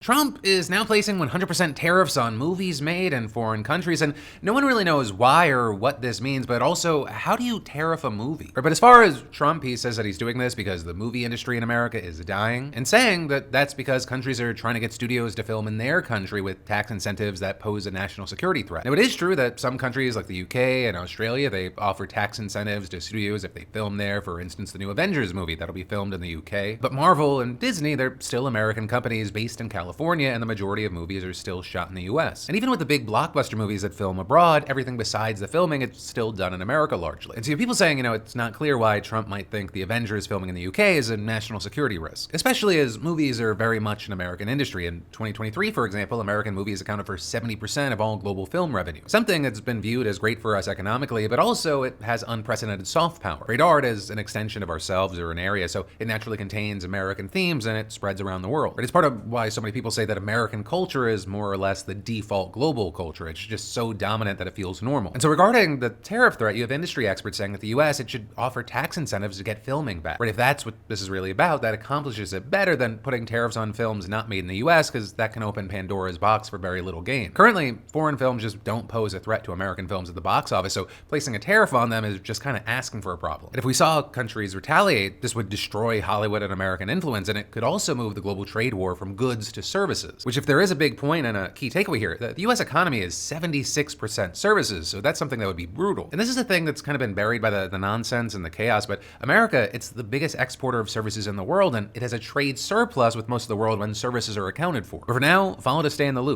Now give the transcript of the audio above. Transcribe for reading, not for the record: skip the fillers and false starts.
Trump is now placing 100% tariffs on movies made in foreign countries, and no one really knows why or what this means, but also, how do you tariff a movie? But as far as Trump, he says that he's doing this because the movie industry in America is dying, and saying that that's because countries are trying to get studios to film in their country with tax incentives that pose a national security threat. Now, it is true that some countries like the UK and Australia, they offer tax incentives to studios if they film there, for instance, the new Avengers movie that'll be filmed in the UK. But Marvel and Disney, they're still American companies based in California, and the majority of movies are still shot in the US. And even with the big blockbuster movies that film abroad, everything besides the filming, it's still done in America largely. And so you have people saying, it's not clear why Trump might think the Avengers filming in the UK is a national security risk, especially as movies are very much an American industry. In 2023, for example, American movies accounted for 70% of all global film revenue, something that's been viewed as great for us economically, but also it has unprecedented soft power. Great art is an extension of ourselves or an area, so it naturally contains American themes and it spreads around the world. But it's part of why so many people say that American culture is more or less the default global culture. It's just so dominant that it feels normal. And so regarding the tariff threat, you have industry experts saying that the US, it should offer tax incentives to get filming back. Right? If that's what this is really about, that accomplishes it better than putting tariffs on films not made in the US, because that can open Pandora's box for very little gain. Currently, foreign films just don't pose a threat to American films at the box office, so placing a tariff on them is just kind of asking for a problem. And if we saw countries retaliate, this would destroy Hollywood and American influence, and it could also move the global trade war from goods to services. Which, if there is a big point and a key takeaway here, the US economy is 76% services, so that's something that would be brutal. And this is a thing that's kind of been buried by the nonsense and the chaos, but America, it's the biggest exporter of services in the world, and it has a trade surplus with most of the world when services are accounted for. But for now, follow to stay in the loop.